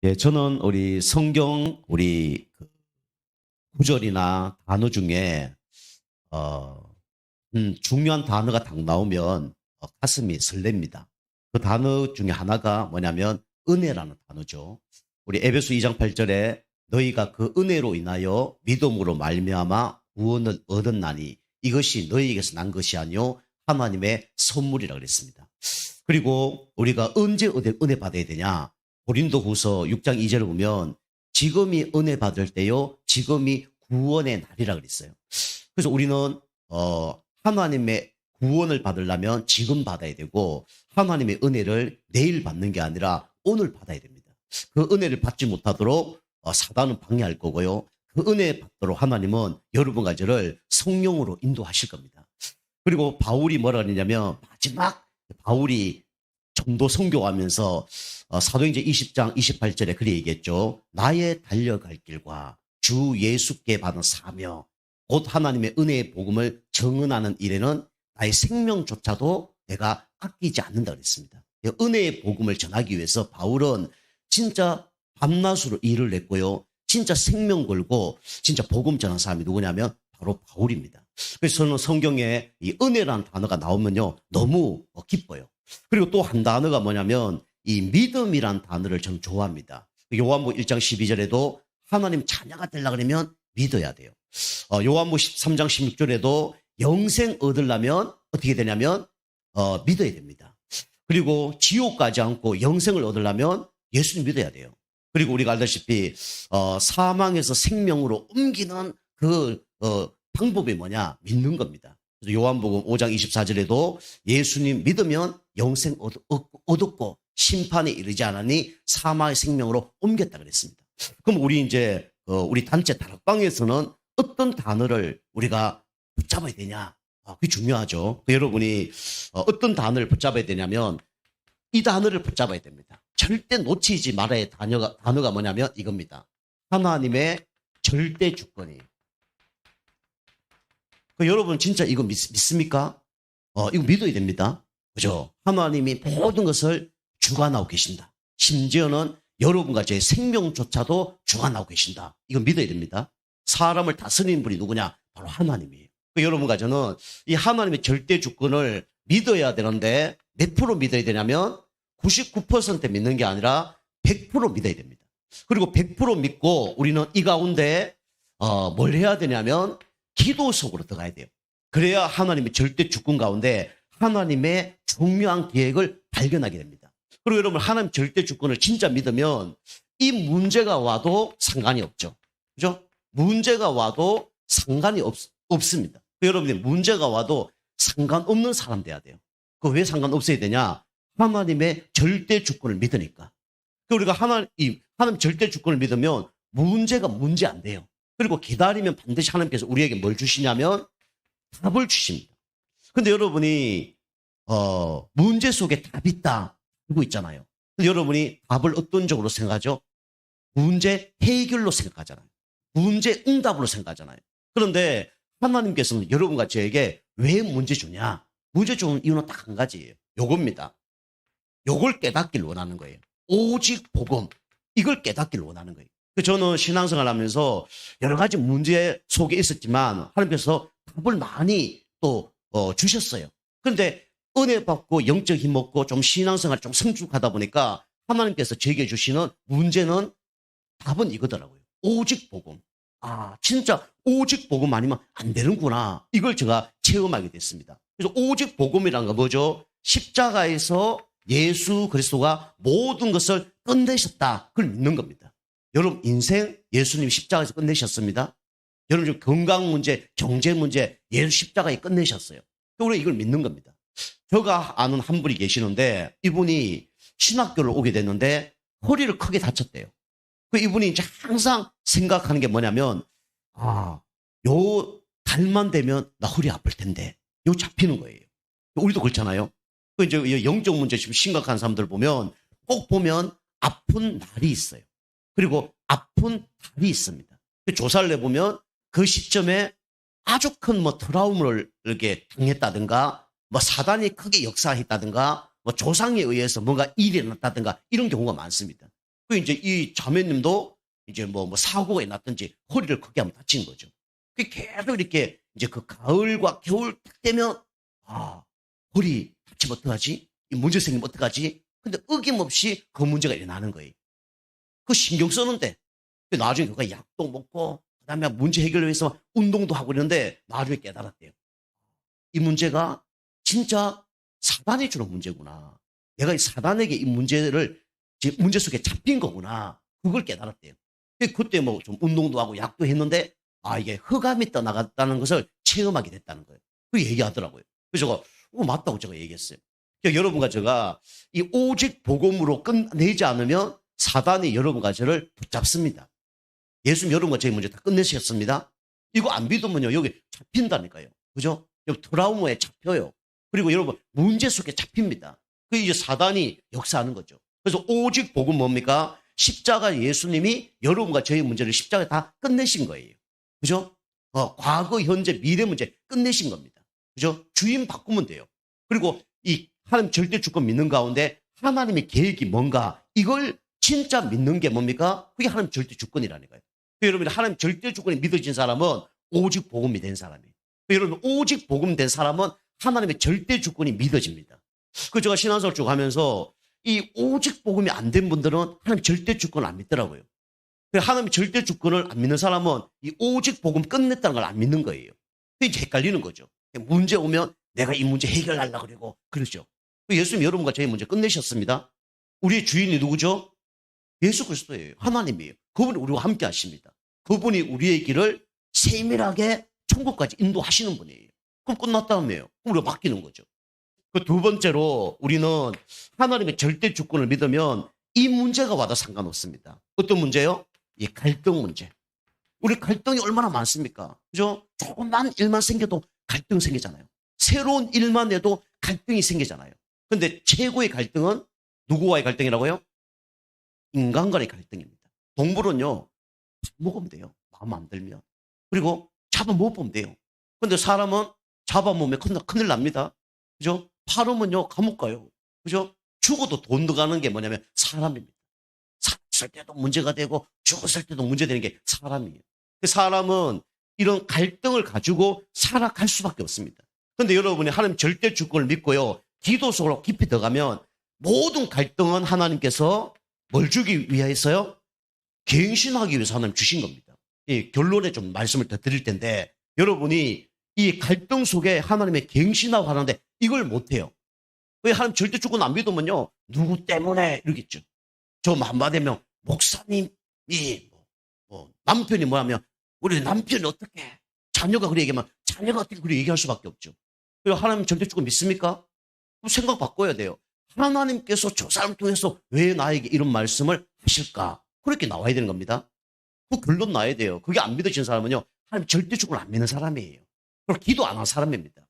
예, 저는 우리 성경 우리 구절이나 단어 중에 어, 중요한 단어가 딱 나오면 가슴이 설렙니다. 그 단어 중에 하나가 뭐냐면 은혜라는 단어죠. 우리 에베소 2장 8절에 너희가 그 은혜로 인하여 믿음으로 말미암아 구원을 얻었나니 이것이 너희에게서 난 것이 아니요 하나님의 선물이라 그랬습니다. 그리고 우리가 언제 은혜 받아야 되냐? 고린도후서 6장 2절을 보면 지금이 은혜 받을 때요, 지금이 구원의 날이라 그랬어요. 그래서 우리는 하나님의 구원을 받으려면 지금 받아야 되고 하나님의 은혜를 내일 받는 게 아니라 오늘 받아야 됩니다. 그 은혜를 받지 못하도록 사단은 방해할 거고요. 그 은혜 받도록 하나님은 여러분과 저를 성령으로 인도하실 겁니다. 그리고 바울이 뭐라 그러냐면 마지막 바울이 전도 선교하면서 사도행전 20장 28절에 그리 얘기했죠. 나의 달려갈 길과 주 예수께 받은 사명 곧 하나님의 은혜의 복음을 정언하는 일에는 나의 생명조차도 내가 아끼지 않는다 그랬습니다. 은혜의 복음을 전하기 위해서 바울은 진짜 밤낮으로 일을 냈고요. 진짜 생명 걸고 진짜 복음 전한 사람이 누구냐면 바로 바울입니다. 그래서 저는 성경에 이 은혜라는 단어가 나오면요 너무 기뻐요. 그리고 또 한 단어가 뭐냐면 이 믿음이란 단어를 저는 좋아합니다. 요한복음 1장 12절에도 하나님 자녀가 되려고 그러면 믿어야 돼요. 요한복음 13장 16절에도 영생 얻으려면 어떻게 되냐면 믿어야 됩니다. 그리고 지옥 가지 않고 영생을 얻으려면 예수님 믿어야 돼요. 그리고 우리가 알다시피 사망에서 생명으로 옮기는 그 방법이 뭐냐? 믿는 겁니다. 그래서 요한복음 5장 24절에도 예수님 믿으면 영생 얻었고 심판에 이르지 않으니 사망의 생명으로 옮겼다 그랬습니다. 그럼 우리 이제 우리 단체 다락방에서는 어떤 단어를 우리가 붙잡아야 되냐? 그게 중요하죠. 여러분이 어떤 단어를 붙잡아야 되냐면 이 단어를 붙잡아야 됩니다. 절대 놓치지 말아야 할 단어가 뭐냐면 이겁니다. 하나님의 절대 주권이에요. 여러분 진짜 이거 믿습니까? 이거 믿어야 됩니다. 그죠? 하나님이 모든 것을 주관하고 계신다. 심지어는 여러분과 제 생명조차도 주관하고 계신다. 이거 믿어야 됩니다. 사람을 다스리는 분이 누구냐? 바로 하나님이에요. 여러분과 저는 이 하나님의 절대 주권을 믿어야 되는데 몇 프로 믿어야 되냐면 99% 믿는 게 아니라 100% 믿어야 됩니다. 그리고 100% 믿고 우리는 이 가운데 뭘 해야 되냐면 기도 속으로 들어가야 돼요. 그래야 하나님의 절대 주권 가운데 하나님의 중요한 계획을 발견하게 됩니다. 그리고 여러분 하나님 절대 주권을 진짜 믿으면 이 문제가 와도 상관이 없죠. 그죠? 문제가 와도 상관이 없습니다. 여러분이 문제가 와도 상관없는 사람 돼야 돼요. 그 왜 상관없어야 되냐? 하나님의 절대 주권을 믿으니까. 우리가 하나님 절대 주권을 믿으면 문제가 문제 안 돼요. 그리고 기다리면 반드시 하나님께서 우리에게 뭘 주시냐면 답을 주십니다. 근데 여러분이 문제 속에 답이 있다 알고 있잖아요. 근데 여러분이 답을 어떤 쪽으로 생각하죠? 문제 해결로 생각하잖아요. 문제 응답으로 생각하잖아요. 그런데 하나님께서는 여러분과 저에게 왜 문제 주냐? 문제 주는 이유는 딱 한 가지예요. 요겁니다. 요걸 깨닫기를 원하는 거예요. 오직 복음. 이걸 깨닫기를 원하는 거예요. 저는 신앙생활 하면서 여러 가지 문제 속에 있었지만 하나님께서 답을 많이 또 주셨어요. 그런데 은혜 받고 영적 힘 얻고 좀 신앙생활 좀 성숙하다 보니까 하나님께서 제게 주시는 문제는 답은 이거더라고요. 오직 복음. 진짜 오직 복음 아니면 안 되는구나. 이걸 제가 체험하게 됐습니다. 그래서 오직 복음이란 거 뭐죠? 십자가에서 예수 그리스도가 모든 것을 끝내셨다. 그걸 믿는 겁니다. 여러분 인생 예수님 십자가에서 끝내셨습니다. 여러분 건강 문제, 경제 문제 예수 십자가에 끝내셨어요. 우리가 이걸 믿는 겁니다. 제가 아는 한 분이 계시는데 이분이 신학교를 오게 됐는데 허리를 크게 다쳤대요. 이분이 이제 항상 생각하는 게 뭐냐면 요 달만 되면 나 허리 아플 텐데 요 잡히는 거예요. 우리도 그렇잖아요. 이제 영적 문제 지금 심각한 사람들 보면 꼭 보면 아픈 날이 있어요. 그리고 아픈 달이 있습니다. 조사를 해보면 그 시점에 아주 큰 트라우마를 이렇게 당했다든가 사단이 크게 역사했다든가 조상에 의해서 뭔가 일이 일어났다든가 이런 경우가 많습니다. 그 이제 이 자매님도 이제 뭐 사고가 났든지 허리를 크게 하면 다친 거죠. 그 계속 이렇게 이제 그 가을과 겨울 딱 되면 허리 다치면 어떡하지? 이 문제 생기면 어떡하지? 근데 어김없이 그 문제가 일어나는 거예요. 그 신경 쓰는데 나중에 그가 약도 먹고 그다음에 문제 해결을 위해서 운동도 하고 이러는데 나중에 깨달았대요. 이 문제가 진짜 사단이 주는 문제구나. 내가 이 사단에게 이 문제를 문제 속에 잡힌 거구나. 그걸 깨달았대요. 그때 뭐 좀 운동도 하고 약도 했는데 이게 흑암이 떠나갔다는 것을 체험하게 됐다는 거예요. 그 얘기하더라고요. 그래서 제가 맞다고 제가 얘기했어요. 그러니까 여러분과 제가 이 오직 복음으로 끝내지 않으면 사단이 여러분과 저를 붙잡습니다. 예수님 여러분과 저희 문제 다 끝내셨습니다. 이거 안 믿으면요 여기 잡힌다니까요. 그죠? 여기 트라우마에 잡혀요. 그리고 여러분 문제 속에 잡힙니다. 그 이제 사단이 역사하는 거죠. 그래서 오직 복음 뭡니까? 십자가 예수님이 여러분과 저희 문제를 십자가에 다 끝내신 거예요. 그죠? 과거, 현재, 미래 문제 끝내신 겁니다. 그죠? 주인 바꾸면 돼요. 그리고 이 하나님 절대 주권 믿는 가운데 하나님의 계획이 뭔가 이걸 진짜 믿는 게 뭡니까? 그게 하나님 절대 주권이라는 거예요. 여러분 하나님 절대 주권이 믿어진 사람은 오직 복음이 된 사람이에요. 여러분 오직 복음 된 사람은 하나님의 절대 주권이 믿어집니다. 그 제가 신앙생활 쭉 하면서 이 오직 복음이 안 된 분들은 하나님 절대 주권을 안 믿더라고요. 하나님 절대 주권을 안 믿는 사람은 이 오직 복음 끝냈다는 걸 안 믿는 거예요. 이제 헷갈리는 거죠. 문제 오면 내가 이 문제 해결하려고 그러고 그러죠. 예수님 여러분과 저희 문제 끝내셨습니다. 우리의 주인이 누구죠? 예수 그리스도예요. 하나님이에요. 그분이 우리와 함께 하십니다. 그분이 우리의 길을 세밀하게 천국까지 인도하시는 분이에요. 그럼 끝났다며요. 그럼 우리가 바뀌는 거죠. 그 두 번째로 우리는 하나님의 절대 주권을 믿으면 이 문제가 와도 상관없습니다. 어떤 문제요? 이 갈등 문제. 우리 갈등이 얼마나 많습니까? 그죠? 조금만 일만 생겨도 갈등 생기잖아요. 새로운 일만 해도 갈등이 생기잖아요. 근데 최고의 갈등은 누구와의 갈등이라고요? 인간 간의 갈등입니다. 동물은요, 먹으면 돼요. 마음 안 들면. 그리고 잡아먹으면 돼요. 근데 사람은 잡아먹으면 큰일 납니다. 그죠? 팔으면요, 감옥 가요. 그죠? 죽어도 돈 들어가는 게 뭐냐면 사람입니다. 살았을 때도 문제가 되고 죽었을 때도 문제되는 게 사람이에요. 사람은 이런 갈등을 가지고 살아갈 수밖에 없습니다. 그런데 여러분이 하나님 절대 주권을 믿고요. 기도 속으로 깊이 들어가면 모든 갈등은 하나님께서 뭘 주기 위해서요? 갱신하기 위해서 하나님 주신 겁니다. 이 결론에 좀 말씀을 더 드릴 텐데 여러분이 이 갈등 속에 하나님의 갱신하고 하는데 이걸 못해요. 왜 하나님 절대 주권 안 믿으면요. 누구 때문에 이러겠죠. 저 한마디면 목사님이 남편이 뭐하면 우리 남편이 어떻게 자녀가 그렇게 얘기하면 자녀가 어떻게 그렇게 얘기할 수밖에 없죠. 그리고 하나님 절대 주권 믿습니까? 생각 바꿔야 돼요. 하나님께서 저 사람 통해서 왜 나에게 이런 말씀을 하실까? 그렇게 나와야 되는 겁니다. 그 결론 나야 돼요. 그게 안 믿어지는 사람은요. 하나님 절대 주권을 안 믿는 사람이에요. 그리고 기도 안 한 사람입니다.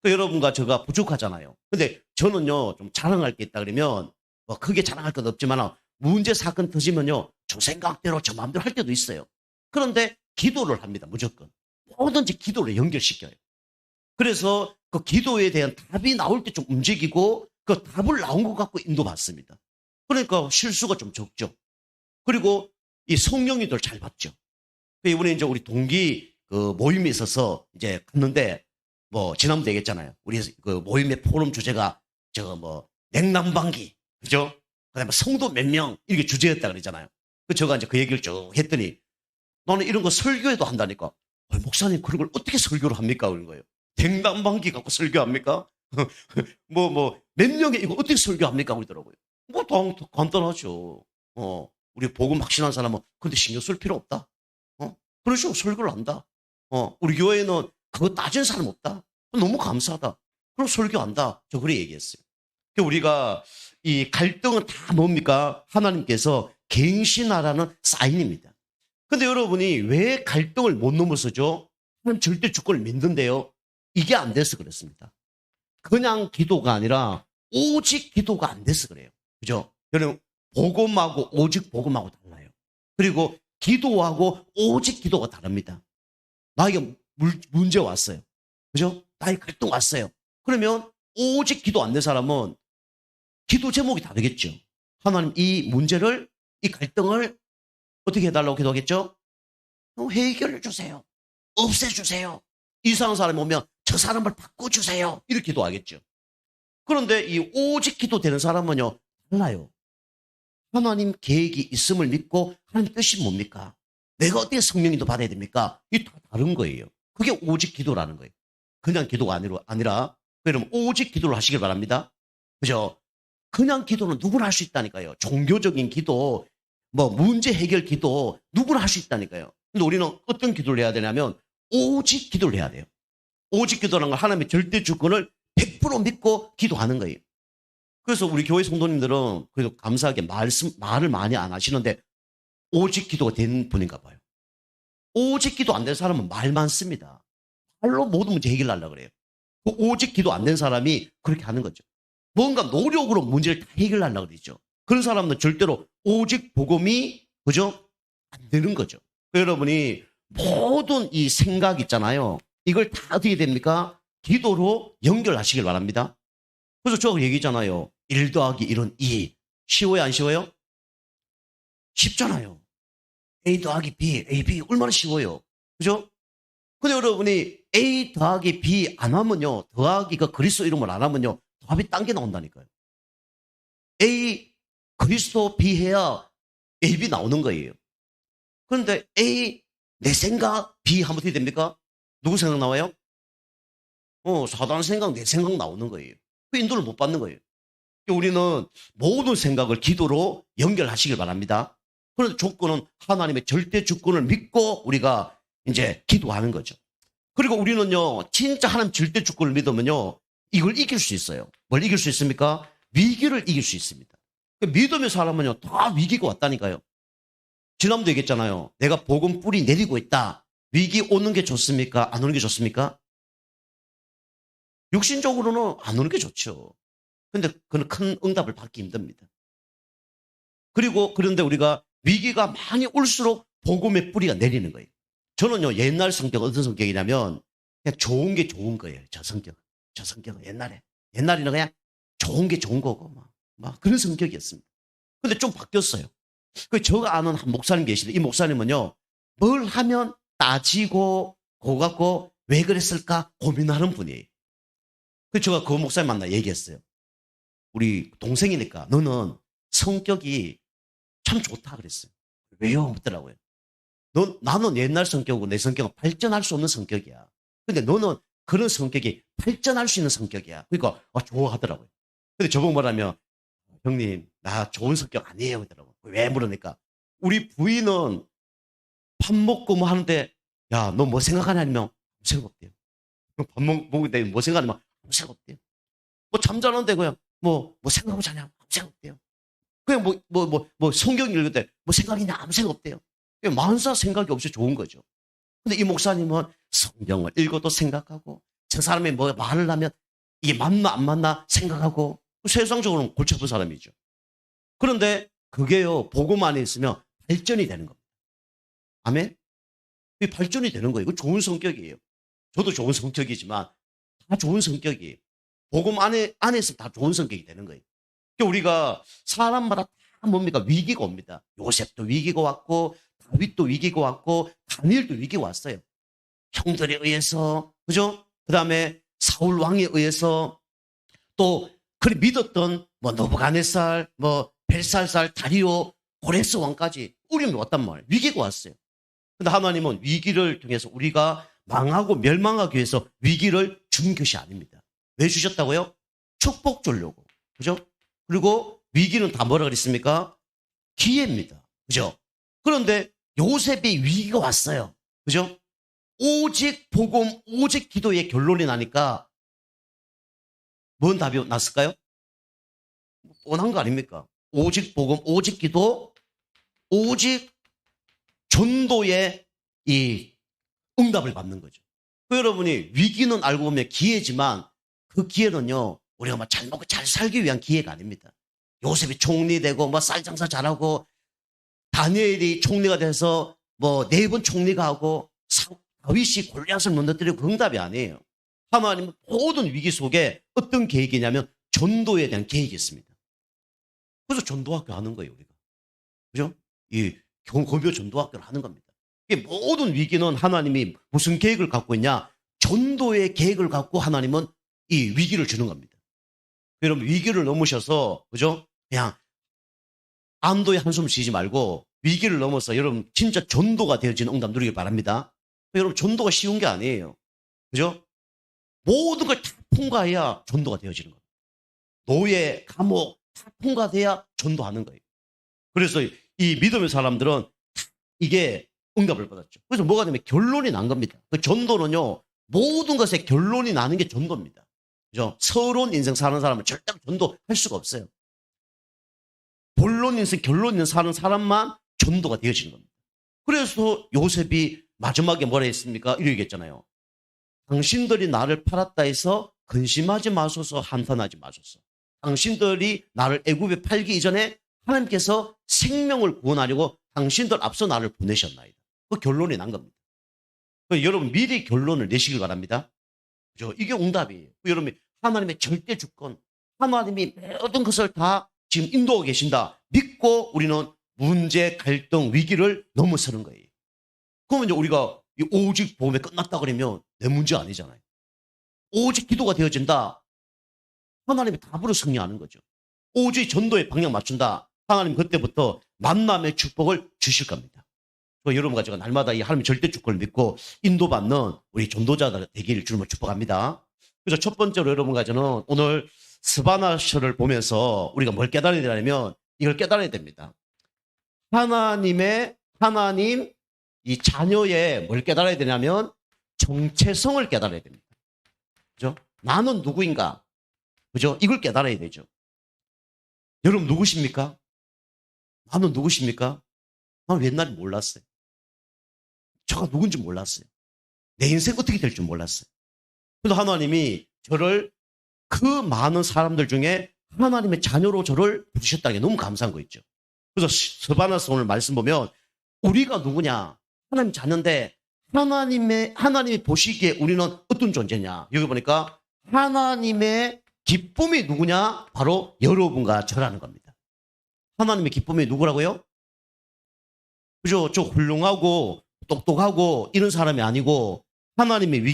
여러분과 제가 부족하잖아요. 근데 저는요, 좀 자랑할 게 있다 그러면, 크게 자랑할 건 없지만, 문제, 사건 터지면요, 저 생각대로, 저 마음대로 할 때도 있어요. 그런데 기도를 합니다, 무조건. 뭐든지 기도를 연결시켜요. 그래서 그 기도에 대한 답이 나올 때 좀 움직이고, 그 답을 나온 것 같고 인도받습니다. 그러니까 실수가 좀 적죠. 그리고 이 성령님들 잘 받죠. 이번에 이제 우리 동기 그 모임에 있어서 이제 갔는데, 지난번에 얘기했잖아요. 우리 그 모임의 포럼 주제가 냉난방기, 그죠? 그 다음에 성도 몇 명, 이렇게 주제였다 그러잖아요. 제가 이제 그 얘기를 쭉 했더니, 나는 이런 거 설교에도 한다니까. 목사님, 그런 걸 어떻게 설교를 합니까? 그런 거예요. 냉난방기 갖고 설교합니까? 몇 명에 이거 어떻게 설교합니까? 그러더라고요. 간단하죠. 우리 복음 확신한 사람은, 근데 신경 쓸 필요 없다. 그런 식으로 설교를 한다. 우리 교회는 그거 따지는 사람 없다. 너무 감사하다. 그럼 설교한다. 저 그래 얘기했어요. 우리가 이 갈등은 다 뭡니까? 하나님께서 갱신하라는 사인입니다. 근데 여러분이 왜 갈등을 못 넘어서죠? 하나님 절대 주권을 믿는데요. 이게 안 돼서 그렇습니다. 그냥 기도가 아니라 오직 기도가 안 돼서 그래요. 그죠? 여러분, 복음하고 오직 복음하고 달라요. 그리고 기도하고 오직 기도가 다릅니다. 나에게 문제 왔어요. 그죠? 나의 갈등 왔어요. 그러면 오직 기도 안 된 사람은 기도 제목이 다르겠죠. 하나님 이 문제를 이 갈등을 어떻게 해달라고 기도하겠죠? 해결해 주세요. 없애주세요. 이상한 사람이 오면 저 사람을 바꿔주세요. 이렇게 기도하겠죠. 그런데 이 오직 기도되는 사람은요, 달라요. 하나님 계획이 있음을 믿고 하나님 뜻이 뭡니까? 내가 어떻게 성령님도 받아야 됩니까? 이게 다 다른 거예요. 그게 오직 기도라는 거예요. 그냥 기도가 아니라 여러분 오직 기도를 하시길 바랍니다. 그죠? 그냥 기도는 누구나 할 수 있다니까요. 종교적인 기도, 뭐 문제 해결 기도 누구나 할 수 있다니까요. 근데 우리는 어떤 기도를 해야 되냐면 오직 기도를 해야 돼요. 오직 기도라는 건 하나님의 절대 주권을 100% 믿고 기도하는 거예요. 그래서 우리 교회 성도님들은 그래도 감사하게 말을 많이 안 하시는데 오직 기도가 된 분인가 봐요. 오직 기도 안 된 사람은 말 많습니다. 말로 모든 문제 해결하려고 그래요. 그 오직 기도 안 된 사람이 그렇게 하는 거죠. 뭔가 노력으로 문제를 다 해결하려고 그러죠. 그런 사람은 절대로 오직 복음이 그죠? 안 되는 거죠. 여러분이 모든 이 생각 있잖아요. 이걸 다 어떻게 됩니까? 기도로 연결하시길 바랍니다. 그래서 저 얘기잖아요. 1 더하기 1은 2. 쉬워요, 안 쉬워요? 쉽잖아요. A 더하기 B, A, B 얼마나 쉬워요. 그죠? 근데 여러분이 A 더하기 B 안 하면요. 더하기가 그리스도 이름을 안 하면요. 답이 딴 게 나온다니까요. A 그리스도 B 해야 A, B 나오는 거예요. 그런데 A 내 생각, B 하면 어떻게 됩니까? 누구 생각 나와요? 사단 생각, 내 생각 나오는 거예요. 그 인도를 못 받는 거예요. 우리는 모든 생각을 기도로 연결하시길 바랍니다. 그런데 조건은 하나님의 절대 주권을 믿고 우리가 이제 기도하는 거죠. 그리고 우리는요, 진짜 하나님 절대 주권을 믿으면요, 이걸 이길 수 있어요. 뭘 이길 수 있습니까? 위기를 이길 수 있습니다. 믿음의 사람은요, 다 위기가 왔다니까요. 지난번도 얘기했잖아요. 내가 복음 뿌리 내리고 있다. 위기 오는 게 좋습니까? 안 오는 게 좋습니까? 육신적으로는 안 오는 게 좋죠. 근데 그건 큰 응답을 받기 힘듭니다. 그런데 우리가 위기가 많이 올수록 복음의 뿌리가 내리는 거예요. 저는요, 옛날 성격은 어떤 성격이냐면, 그냥 좋은 게 좋은 거예요. 저 성격은 옛날에는 그냥 좋은 게 좋은 거고, 막 그런 성격이었습니다. 근데 좀 바뀌었어요. 제가 아는 한 목사님 계시는데, 이 목사님은요, 뭘 하면 따지고, 고갖고, 왜 그랬을까 고민하는 분이에요. 그래서 제가 그 목사님 만나 얘기했어요. 우리 동생이니까 너는 성격이 참 좋다 그랬어요. 왜요? 묻더라고요. 나는 옛날 성격이고 내 성격은 발전할 수 없는 성격이야. 근데 너는 그런 성격이 발전할 수 있는 성격이야. 그러니까 좋아하더라고요. 근데 저보고 뭐라면 형님 나 좋은 성격 아니에요 그러더라고요. 왜 물으니까 우리 부인은 밥 먹고 뭐 하는데 야 너 뭐 생각하냐 아니면 아무 생각 없대요. 밥 먹을 때 뭐 생각하냐면 아무 생각 없대요. 뭐 잠자는데 그냥 뭐 생각하고 자냐 아무 생각 없대요. 그냥 성경 읽을 때 뭐 생각이냐 아무 생각 없대요. 만사 생각이 없이 좋은 거죠. 근데 이 목사님은 성경을 읽어도 생각하고 저 사람이 뭐 말을 하면 이게 맞나 안 맞나 생각하고 세상적으로는 골치 아픈 사람이죠. 그런데 그게요 복음 안에 있으면 발전이 되는 겁니다. 아멘? 이 발전이 되는 거예요. 이거 좋은 성격이에요. 저도 좋은 성격이지만 다 좋은 성격이에요. 복음 안에서 다 좋은 성격이 되는 거예요. 우리가 사람마다 다 뭡니까? 위기가 옵니다. 요셉도 위기가 왔고 다윗도 위기가 왔고 다니엘도 위기가 왔어요. 형들에 의해서 그죠? 그다음에 사울 왕에 의해서 또 그리 믿었던 느부갓네살, 벨살살, 다리오, 고레스 왕까지 어려움이 왔단 말이에요. 위기가 왔어요. 근데 하나님은 위기를 통해서 우리가 망하고 멸망하기 위해서 위기를 준 것이 아닙니다. 왜 주셨다고요? 축복 주려고. 그죠? 그리고 위기는 다 뭐라 그랬습니까? 기회입니다. 그죠? 그런데 요셉이 위기가 왔어요. 그죠? 오직 복음, 오직 기도의 결론이 나니까 뭔 답이 났을까요? 뻔한 거 아닙니까? 오직 복음, 오직 기도, 오직 전도의 이 응답을 받는 거죠. 여러분이 위기는 알고 보면 기회지만 그 기회는요, 우리가 잘 먹고 잘 살기 위한 기회가 아닙니다. 요셉이 총리 되고 쌀 장사 잘하고 다니엘이 총리가 돼서 4번 총리가 하고 다윗이 골리앗을 무너뜨리고 그 응답이 아니에요. 하나님은 모든 위기 속에 어떤 계획이냐면 전도에 대한 계획이 있습니다. 그래서 전도학교 하는 거예요, 우리가. 그죠? 이 고교 전도학교를 하는 겁니다. 이 모든 위기는 하나님이 무슨 계획을 갖고 있냐? 전도의 계획을 갖고 하나님은 이 위기를 주는 겁니다. 여러분 위기를 넘으셔서 그죠? 그냥 안도의 한숨 쉬지 말고 위기를 넘어서 여러분 진짜 전도가 되어지는 응답 누리길 바랍니다. 여러분 전도가 쉬운 게 아니에요. 그죠? 모든 걸 다 통과해야 전도가 되어지는 거예요. 노예, 감옥 다 통과돼야 전도하는 거예요. 그래서 이 믿음의 사람들은 이게 응답을 받았죠. 그래서 뭐가 되면 결론이 난 겁니다. 그 전도는요, 모든 것의 결론이 나는 게 전도입니다. 그죠? 서러운 인생 사는 사람은 절대로 전도할 수가 없어요. 본론 인생, 결론 인생 사는 사람만 전도가 되어지는 겁니다. 그래서 요셉이 마지막에 뭐라 했습니까? 이렇게 얘기했잖아요. 당신들이 나를 팔았다 해서 근심하지 마소서, 한탄하지 마소서. 당신들이 나를 애굽에 팔기 이전에 하나님께서 생명을 구원하려고 당신들 앞서 나를 보내셨나이다. 그 결론이 난 겁니다. 여러분 미리 결론을 내시길 바랍니다. 그죠? 이게 응답이에요. 여러분 하나님의 절대 주권, 하나님이 모든 것을 다 지금 인도하고 계신다. 믿고 우리는 문제, 갈등, 위기를 넘어서는 거예요. 그러면 이제 우리가 오직 복음에 끝났다 그러면 내 문제 아니잖아요. 오직 기도가 되어진다. 하나님이 답으로 승리하는 거죠. 오직 전도의 방향 맞춘다. 하나님 그때부터 만남의 축복을 주실 겁니다. 여러분과 제가 날마다 이 하나님의 절대 주권을 믿고 인도받는 우리 전도자들 되기를 주님을 축복합니다. 그래서 첫 번째로 여러분과 저는 오늘 스바나서를 보면서 우리가 뭘 깨달아야 되냐면 이걸 깨달아야 됩니다. 하나님 이 자녀의 뭘 깨달아야 되냐면 정체성을 깨달아야 됩니다. 그죠? 나는 누구인가? 그죠? 이걸 깨달아야 되죠. 여러분 누구십니까? 나는 누구십니까? 나는 옛날에 몰랐어요. 저가 누군지 몰랐어요. 내 인생 어떻게 될 줄 몰랐어요. 그래서 하나님이 저를 그 많은 사람들 중에 하나님의 자녀로 저를 부르셨다는 게 너무 감사한 거 있죠. 그래서 스바나서 오늘 말씀 보면 우리가 누구냐? 하나님 자녀인데 하나님이 보시기에 우리는 어떤 존재냐? 여기 보니까 하나님의 기쁨이 누구냐? 바로 여러분과 저라는 겁니다. 하나님의 기쁨이 누구라고요? 그죠? 저 훌륭하고 똑똑하고 이런 사람이 아니고 하나님의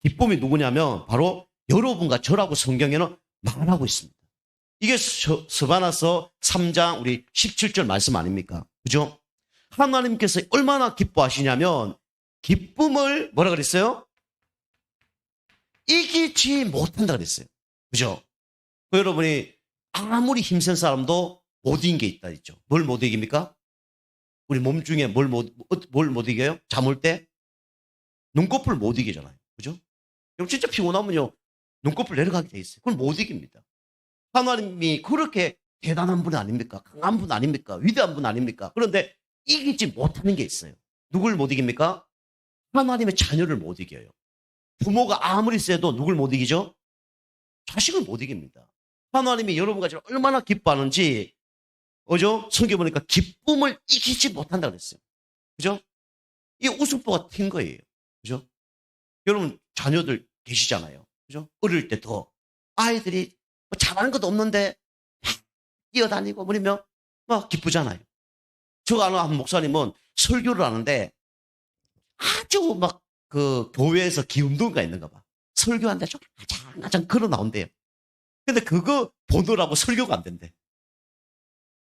기쁨이 누구냐면 바로 여러분과 저라고 성경에는 말하고 있습니다. 이게 스바나서 3장 우리 17절 말씀 아닙니까? 그죠? 하나님께서 얼마나 기뻐하시냐면 기쁨을 뭐라 그랬어요? 이기지 못한다 그랬어요. 그죠? 여러분이 아무리 힘센 사람도 못 이긴 게 있다 했죠. 뭘 못 이깁니까? 우리 몸 중에 뭘 못 이겨요? 잠 올 때? 눈꺼풀 못 이기잖아요. 그죠? 그럼 진짜 피곤하면요. 눈꺼풀 내려가게 돼 있어요. 그걸 못 이깁니다. 하나님이 그렇게 대단한 분 아닙니까? 강한 분 아닙니까? 위대한 분 아닙니까? 그런데 이기지 못하는 게 있어요. 누굴 못 이깁니까? 하나님의 자녀를 못 이겨요. 부모가 아무리 세도 누굴 못 이기죠? 자식을 못 이깁니다. 하나님이 여러분과 저를 얼마나 기뻐하는지 그죠? 성경 보니까 기쁨을 이기지 못한다 그랬어요. 그죠? 이게 우승보가 튄 거예요. 그죠? 여러분 자녀들 계시잖아요. 그죠? 어릴 때 더 아이들이 뭐 잘하는 것도 없는데 뛰어다니고 그러면 막 기쁘잖아요. 저 아는 한 목사님은 설교를 하는데 아주 막 그 교회에서 기운도가 있는가 봐. 설교하는데 좀 아장아장 걸어 나온대요. 근데 그거 보느라고 설교가 안 된대.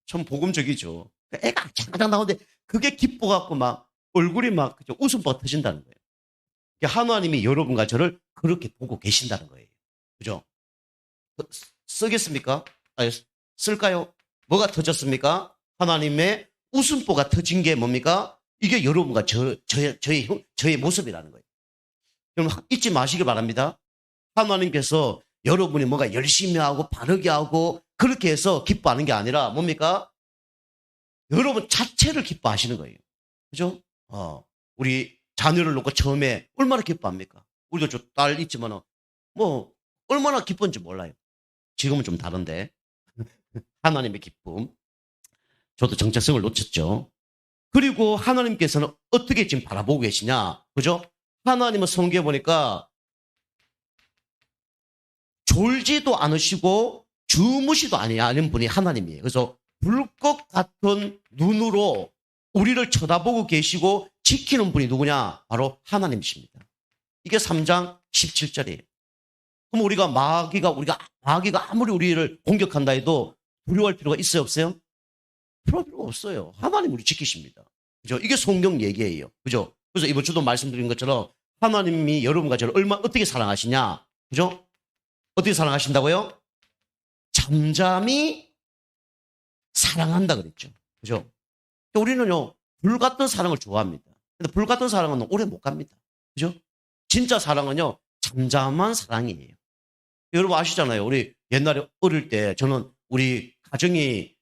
참 복음적이죠. 애가 아장아장 나오는데 그게 기뻐갖고 막 얼굴이 막 웃음보가 터진다는 거예요. 하나님이 여러분과 저를 그렇게 보고 계신다는 거예요. 그죠? 쓰겠습니까? 아니, 쓸까요? 뭐가 터졌습니까? 하나님의 웃음보가 터진 게 뭡니까? 이게 여러분과 저의 모습이라는 거예요. 여러분 잊지 마시길 바랍니다. 하나님께서 여러분이 뭔가 열심히 하고 바르게 하고 그렇게 해서 기뻐하는 게 아니라 뭡니까? 여러분 자체를 기뻐하시는 거예요. 그죠? 우리 자녀를 놓고 처음에 얼마나 기뻐합니까? 우리도 저 딸 있지만 뭐 얼마나 기쁜지 몰라요. 지금은 좀 다른데 하나님의 기쁨. 저도 정체성을 놓쳤죠. 그리고 하나님께서는 어떻게 지금 바라보고 계시냐? 그죠? 하나님은 성경에 보니까 졸지도 않으시고 주무시도 않는 분이 하나님이에요. 그래서 불꽃 같은 눈으로 우리를 쳐다보고 계시고 지키는 분이 누구냐? 바로 하나님이십니다. 이게 3장 17절이에요. 그럼 우리가 마귀가 아무리 우리를 공격한다 해도 두려워할 필요가 있어요, 없어요? 필요가 없어요. 하나님 우리 지키십니다. 그죠? 이게 성경 얘기예요. 그죠? 그래서 이번 주도 말씀드린 것처럼 하나님이 여러분과 저를 어떻게 사랑하시냐? 그죠? 어떻게 사랑하신다고요? 잠잠히 사랑한다 그랬죠. 그죠? 우리는요, 불 같은 사랑을 좋아합니다. 근데 불 같은 사랑은 오래 못 갑니다. 그죠? 진짜 사랑은요, 잠잠한 사랑이에요. 여러분 아시잖아요. 우리 옛날에 어릴 때 저는 우리 가정이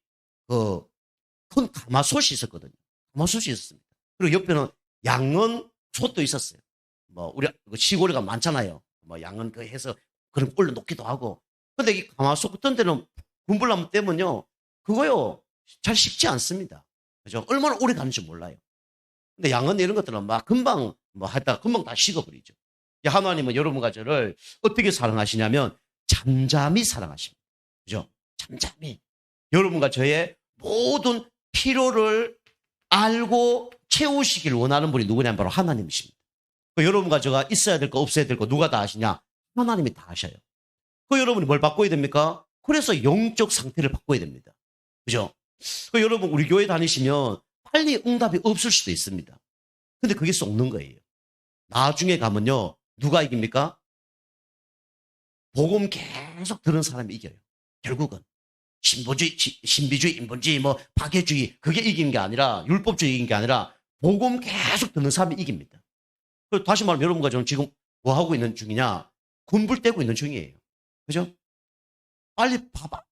큰 가마솥이 있었거든요. 가마솥이 있었습니다. 그리고 옆에는 양은 솥도 있었어요. 뭐 우리 시골이가 많잖아요. 뭐 양은 해서 그런 올려 놓기도 하고. 근데 이 가마솥 같은 데는 군불나무 때문에요. 그거요 잘 식지 않습니다. 그죠? 얼마나 오래 가는지 몰라요. 근데 양은 이런 것들은 막 금방 하다가 금방 다 식어버리죠. 하나님은 여러분과 저를 어떻게 사랑하시냐면 잠잠히 사랑하십니다. 그죠? 잠잠히. 여러분과 저의 모든 필요를 알고 채우시길 원하는 분이 누구냐면 바로 하나님이십니다. 여러분과 저가 있어야 될 거 없어야 될 거 누가 다 아시냐? 하나님이 다 아셔요. 여러분이 뭘 바꿔야 됩니까? 그래서 영적 상태를 바꿔야 됩니다. 그죠? 여러분 우리 교회 다니시면 빨리 응답이 없을 수도 있습니다. 근데 그게 썩는 거예요. 나중에 가면요. 누가 이깁니까? 복음 계속 들은 사람이 이겨요. 결국은. 신비주의, 인본주의, 박애주의 그게 이기는 게 아니라 율법주의 이기는 게 아니라 복음 계속 듣는 사람이 이깁니다. 다시 말하면 여러분과 저는 지금 뭐 하고 있는 중이냐? 군불 떼고 있는 중이에요. 그죠? 빨리 봐봐.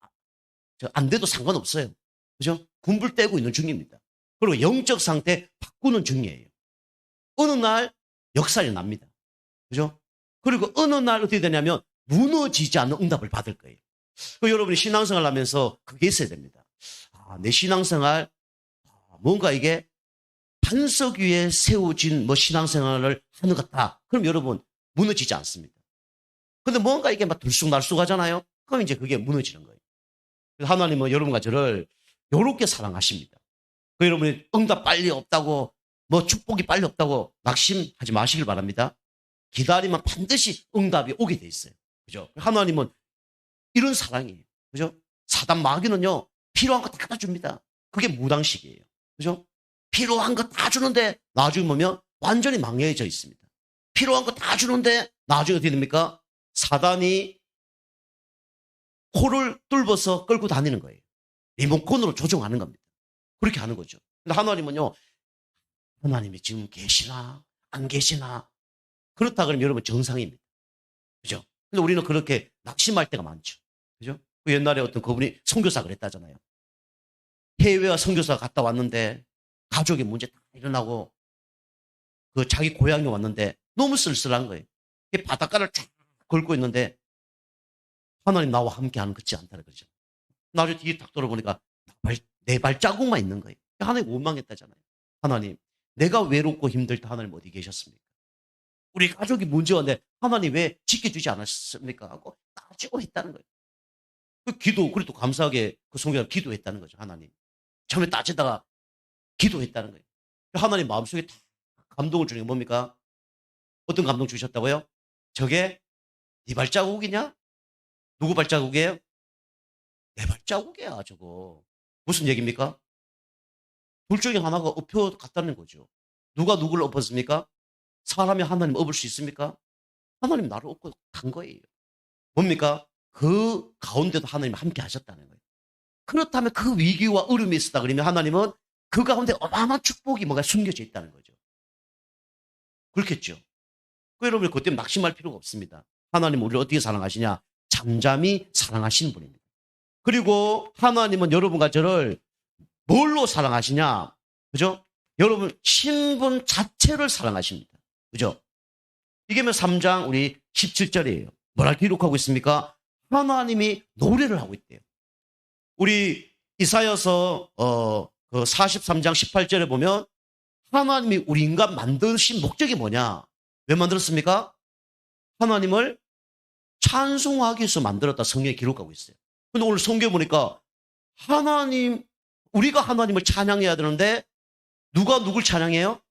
안 돼도 상관없어요. 그죠? 군불 떼고 있는 중입니다. 그리고 영적 상태 바꾸는 중이에요. 어느 날 역사에 납니다. 그죠? 그리고 어느 날 어떻게 되냐면 무너지지 않는 응답을 받을 거예요. 여러분이 신앙생활 하면서 그게 있어야 됩니다. 내 신앙생활, 뭔가 이게 반석 위에 세워진 신앙생활을 하는 것 같다. 그럼 여러분 무너지지 않습니다. 근데 뭔가 이게 막 들쑥날쑥 하잖아요. 그럼 이제 그게 무너지는 거예요. 그래서 하나님은 여러분과 저를 이렇게 사랑하십니다. 여러분이 응답 빨리 없다고, 축복이 빨리 없다고 낙심하지 마시길 바랍니다. 기다리면 반드시 응답이 오게 돼 있어요. 그죠? 하나님은 이런 사랑이에요. 그죠? 사단 마귀는요, 필요한 거 다 줍니다. 그게 무당식이에요. 그죠? 필요한 거 다 주는데 나중에 보면 완전히 망해져 있습니다. 필요한 거 다 주는데 나중에 어떻게 됩니까? 사단이 코를 뚫어서 끌고 다니는 거예요. 리모컨으로 조종하는 겁니다. 그렇게 하는 거죠. 근데 하나님은요, 하나님이 지금 계시나 안 계시나 그렇다 그러면 여러분 정상입니다. 그죠? 근데 우리는 그렇게 낙심할 때가 많죠. 그죠? 옛날에 어떤 그분이 선교사 그랬다잖아요. 해외와 선교사 갔다 왔는데 가족의 문제 다 일어나고 자기 고향에 왔는데 너무 쓸쓸한 거예요. 바닷가를 쫙 걷고 있는데 하나님 나와 함께하는 것지 않다는 거죠. 나중에 뒤에 딱 돌아보니까 내 발자국만 있는 거예요. 하나님 원망했다잖아요. 하나님, 내가 외롭고 힘들 때 하나님 어디 계셨습니까? 우리 가족이 문제였는데 하나님 왜 지켜주지 않았습니까? 하고 따지고 했다는 거예요. 그래도 감사하게 그 성경을 기도했다는 거죠. 하나님. 처음에 따지다가 기도했다는 거예요. 하나님 마음속에 다 감동을 주는 게 뭡니까? 어떤 감동 주셨다고요? 저게 네 발자국이냐? 누구 발자국이에요? 내 발자국이야, 저거. 무슨 얘기입니까? 둘 중에 하나가 엎혀갔다는 거죠. 누가 누구를 엎었습니까? 사람이 하나님 엎을 수 있습니까? 하나님 나를 엎고 간 거예요. 뭡니까? 그 가운데도 하나님 함께 하셨다는 거예요. 그렇다면 그 위기와 어려움이 있었다 그러면 하나님은 그 가운데 어마어마한 축복이 뭐가 숨겨져 있다는 거죠. 그렇겠죠. 여러분 그것 때문에 낙심할 필요가 없습니다. 하나님은 우리를 어떻게 사랑하시냐? 잠잠히 사랑하시는 분입니다. 그리고 하나님은 여러분과 저를 뭘로 사랑하시냐? 그죠? 여러분 신분 자체를 사랑하십니다. 그죠? 이게 3장 우리 17절이에요. 뭐라 기록하고 있습니까? 하나님이 노래를 하고 있대요. 우리 이사야서 그 43장 18절에 보면 하나님이 우리 인간 만드신 목적이 뭐냐? 왜 만들었습니까? 하나님을 찬송하기 위해서 만들었다 성경에 기록하고 있어요. 근데 오늘 성경에 보니까 하나님 우리가 하나님을 찬양해야 되는데 누가 누굴 찬양해요?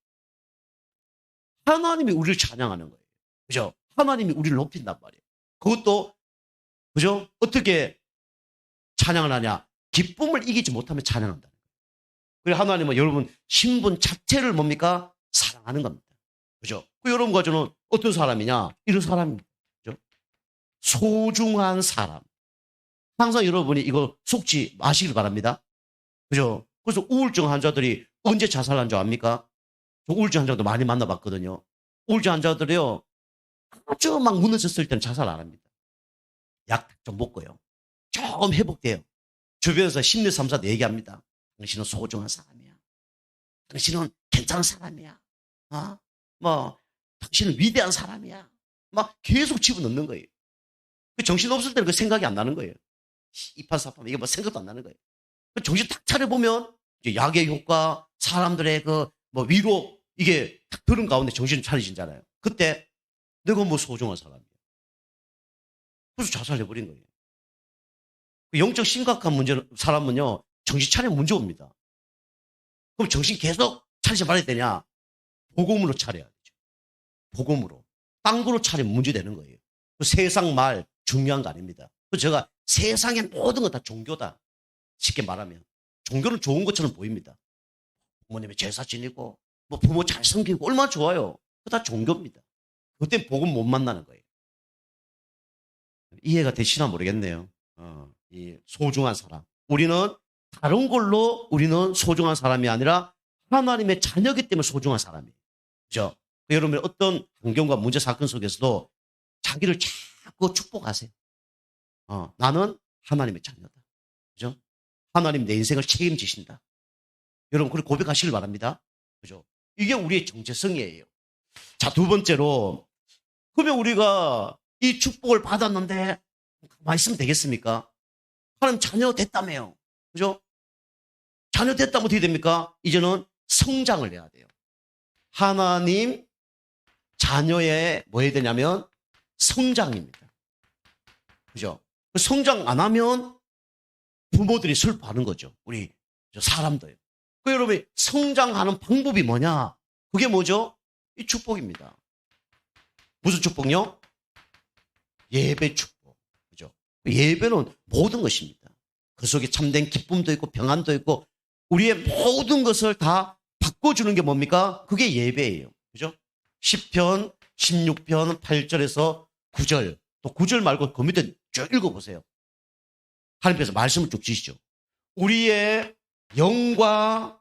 하나님이 우리를 찬양하는 거예요. 그죠? 하나님이 우리를 높인단 말이에요. 그것도 그죠? 어떻게 찬양을 하냐? 기쁨을 이기지 못하면 찬양한다. 그래서 하나님은 여러분 신분 자체를 뭡니까? 사랑하는 겁니다. 그죠? 그 여러분과 저는 어떤 사람이냐? 이런 사람입니다. 그죠? 소중한 사람. 항상 여러분이 이거 속지 마시길 바랍니다. 그죠? 그래서 우울증 환자들이 언제 자살한 줄 압니까? 저 우울증 환자도 많이 만나봤거든요. 우울증 환자들이요. 아주 막 무너졌을 때는 자살 안 합니다. 약 좀 먹고요. 조금 회복돼요. 주변에서 심리 상담사도 얘기합니다. 당신은 소중한 사람이야. 당신은 괜찮은 사람이야. 당신은 위대한 사람이야. 막 계속 집어넣는 거예요. 정신 없을 때는 그 생각이 안 나는 거예요. 이판사판 이게 뭐 생각도 안 나는 거예요. 정신 딱 차려보면 약의 효과, 사람들의 그 뭐 위로 이게 딱 들은 가운데 정신 차리시잖아요. 그때 내가 뭐 소중한 사람이야. 그래서 자살해버린 거예요. 영적 심각한 문제는 사람은요 정신 차리면 문제 옵니다. 그럼 정신 계속 차리지 말아야 되냐? 복음으로 차려야 되죠. 복음으로. 딴 거로 차리면 문제 되는 거예요. 세상 말 중요한 거 아닙니다. 제가 세상의 모든 건 다 종교다. 쉽게 말하면. 종교는 좋은 것처럼 보입니다. 부모님의 제사 지니고 뭐 부모 잘 섬기고 얼마나 좋아요. 그거 다 종교입니다. 그때 복음 못 만나는 거예요. 이해가 되시나 모르겠네요. 이 소중한 사람. 우리는 다른 걸로 우리는 소중한 사람이 아니라 하나님의 자녀이기 때문에 소중한 사람이에요. 그죠? 여러분 어떤 환경과 문제 사건 속에서도 자기를 자꾸 축복하세요. 나는 하나님의 자녀다. 그죠? 하나님 내 인생을 책임지신다. 여러분 그렇게 고백하시길 바랍니다. 그죠? 이게 우리의 정체성이에요. 자, 두 번째로 그러면 우리가 이 축복을 받았는데 가만히 있으면 되겠습니까? 하나님 자녀 됐다며요. 그죠? 자녀 됐다면 어떻게 됩니까? 이제는 성장을 해야 돼요. 하나님 자녀의 뭐 해야 되냐면 성장입니다. 그죠? 성장 안 하면 부모들이 슬퍼하는 거죠. 우리 사람도요. 그 여러분 성장하는 방법이 뭐냐? 그게 뭐죠? 이 축복입니다. 무슨 축복요? 예배 축복. 그죠? 예배는 모든 것입니다. 그 속에 참된 기쁨도 있고 평안도 있고 우리의 모든 것을 다 바꿔주는 게 뭡니까? 그게 예배예요. 그죠? 10편, 16편, 8절에서 9절. 또 9절 말고 그 밑에 쭉 읽어보세요. 하나님께서 말씀을 쭉 주시죠. 우리의 영과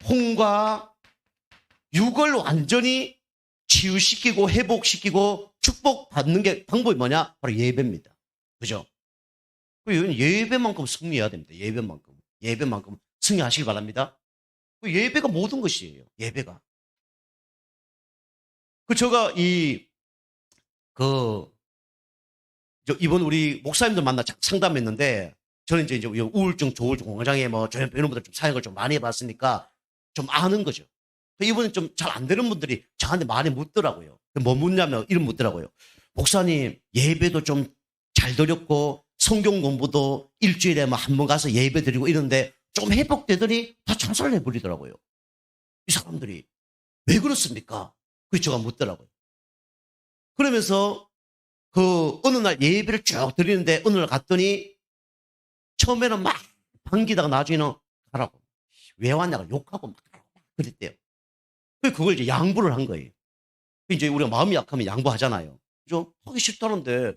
혼과 육을 완전히 치유시키고 회복시키고 축복받는 게 방법이 뭐냐? 바로 예배입니다. 그죠? 예배만큼 승리해야 됩니다. 예배만큼 승리하시길 바랍니다. 예배가 모든 것이에요. 예배가. 제가 이번 우리 목사님들 만나 상담했는데 저는 이제 우울증, 조울증 공장에 이런 분들 좀 사역을 좀 많이 해봤으니까 좀 아는 거죠. 이번에 좀 잘 안 되는 분들이 저한테 많이 묻더라고요. 뭐 묻냐면 이런 묻더라고요. 목사님 예배도 좀 잘 드렸고 성경 공부도 일주일에 한 번 가서 예배 드리고 이런데 좀 회복되더니 다 자살을 해버리더라고요. 이 사람들이 왜 그렇습니까? 그래서 제가 묻더라고요. 그러면서 어느 날 예배를 쭉 드리는데 어느 날 갔더니 처음에는 막 반기다가 나중에는 가라고. 왜 왔냐고 욕하고 막 그랬대요. 그걸 이제 양보를 한 거예요. 이제 우리가 마음이 약하면 양보하잖아요. 그죠? 하기 싫다는데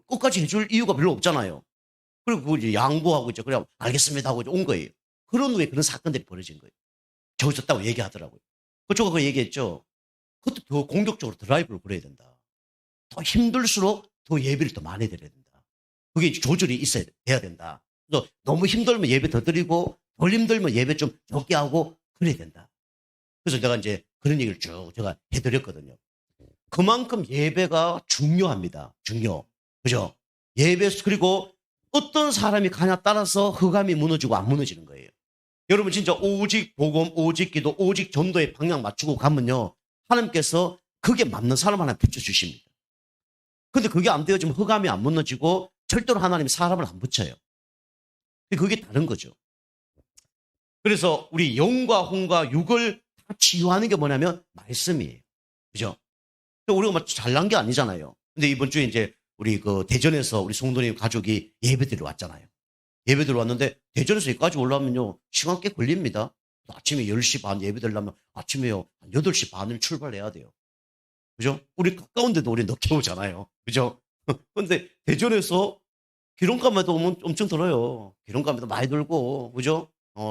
끝까지 해줄 이유가 별로 없잖아요. 그리고 그걸 이제 양보하고 이제 그냥 알겠습니다 하고 이제 온 거예요. 그런 후에 그런 사건들이 벌어진 거예요. 저졌다고 얘기하더라고요. 제가 그 얘기했죠. 그것도 더 공격적으로 드라이브를 걸어야 된다. 더 힘들수록 더 예배를 더 많이 드려야 된다. 그게 조절이 돼야 된다. 그래서 너무 힘들면 예배 더 드리고 덜 힘들면 예배 좀 적게 하고 그래야 된다. 그래서 제가 이제 그런 얘기를 쭉 제가 해드렸거든요. 그만큼 예배가 중요합니다. 그죠? 그리고 어떤 사람이 가냐 따라서 흑암이 무너지고 안 무너지는 거예요. 여러분 진짜 오직 복음, 오직 기도, 오직 전도에 방향 맞추고 가면요. 하나님께서 그게 맞는 사람 하나 붙여주십니다. 근데 그게 안 되어지면 흑암이 안 무너지고 절대로 하나님이 사람을 안 붙여요. 그게 다른 거죠. 그래서 우리 영과 혼과 육을 다 치유하는 게 뭐냐면 말씀이에요. 그죠? 우리가 막 잘난 게 아니잖아요. 근데 이번 주에 이제 우리 그 대전에서 우리 성도님 가족이 예배드리러 왔잖아요. 예배드리러 왔는데 대전에서 여기까지 올라오면요. 시간 꽤 걸립니다. 아침에 10시 반 예배드리려면 아침에요. 한 8시 반을 출발해야 돼요. 그죠? 우리 가까운데도 우리 늦게 오잖아요. 그죠? 근데 대전에서 기름값만 오면 엄청 들어요. 기름값도 많이 들고, 그죠?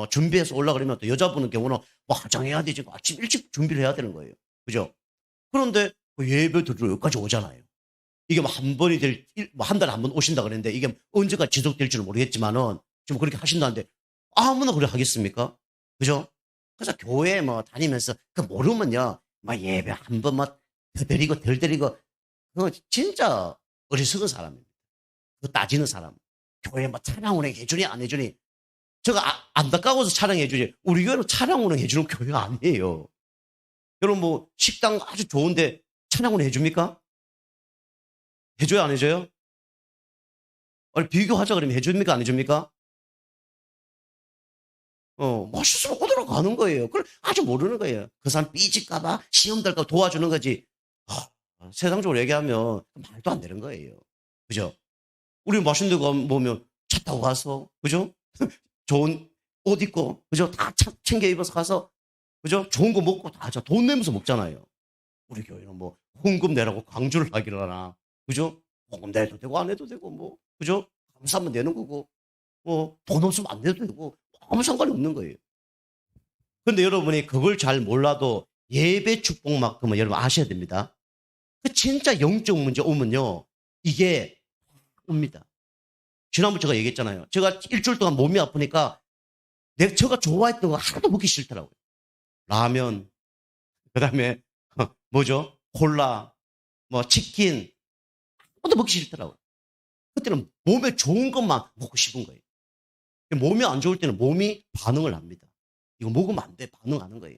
준비해서 올라가려면 또 여자분의 경우는 뭐 화장해야 되지. 아침 일찍 준비를 해야 되는 거예요. 그죠? 그런데 그 예배 드리러 여기까지 오잖아요. 이게 뭐 한 번이 뭐 한 달에 한 번 오신다 그랬는데 이게 언제가 지속될지는 모르겠지만은 지금 그렇게 하신다는데 아무나 그래 하겠습니까? 그죠? 그래서 교회 뭐 다니면서 그 모르면요. 막 예배 한 번만 더 드리고 덜 드리고 그거 진짜 어리석은 사람입니다. 그 따지는 사람. 교회 뭐 찬양 운행 해주니 안 해주니 제가 안타까워서 찬양해 주지 우리 교회는 찬양 운행 해주는 교회가 아니에요. 여러분 뭐 식당 아주 좋은데 찬양 운행 해줍니까? 해줘요 안 해줘요? 아니 비교하자 그러면 해줍니까 안 해줍니까? 맛있으면 오도록 가는 거예요. 그걸 아주 모르는 거예요. 그 사람 삐질까봐 시험 들까 도와주는 거지. 세상적으로 얘기하면 말도 안 되는 거예요. 그죠? 우리 맛있는 거 보면 차 타고 가서, 그죠? 좋은 옷 입고, 그죠? 다 챙겨 입어서 가서, 그죠? 좋은 거 먹고 다 돈 내면서 먹잖아요. 우리 교회는 뭐 헌금 내라고 강조를 하기를 하나, 그죠? 헌금 내도 되고 안 해도 되고, 뭐, 그죠? 감사하면 내는 거고, 뭐, 돈 없으면 안 내도 되고, 아무 상관이 없는 거예요. 근데 여러분이 그걸 잘 몰라도 예배 축복만큼은 여러분 아셔야 됩니다. 그 진짜 영적 문제 오면요. 이게 옵니다. 지난번 제가 얘기했잖아요. 제가 일주일 동안 몸이 아프니까 제가 좋아했던 거 하나도 먹기 싫더라고요. 라면, 그 다음에 뭐죠? 콜라, 뭐 치킨, 아무것도 먹기 싫더라고요. 그때는 몸에 좋은 것만 먹고 싶은 거예요. 몸이 안 좋을 때는 몸이 반응을 합니다. 이거 먹으면 안 돼. 반응하는 거예요.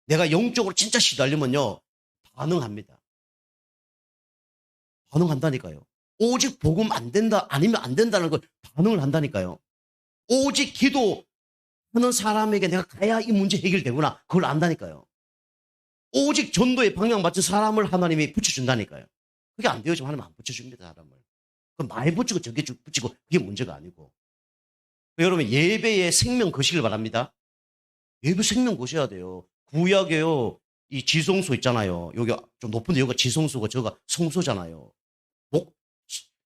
내가 영적으로 진짜 시달리면요. 반응합니다. 반응한다니까요. 오직 복음 안 된다, 아니면 안 된다는 걸 반응을 한다니까요. 오직 기도하는 사람에게 내가 가야 이 문제 해결되구나. 그걸 안다니까요. 오직 전도에 방향 맞춘 사람을 하나님이 붙여준다니까요. 그게 안 돼요. 지금 하나님 안 붙여줍니다. 사람을. 그럼 많이 붙이고 적게 붙이고 그게 문제가 아니고. 여러분 예배에 생명 거시길 바랍니다. 예배 생명 거셔야 돼요. 구약에요. 이 지성소 있잖아요. 여기 좀 높은데 여기가 지성소고 저가 성소잖아요.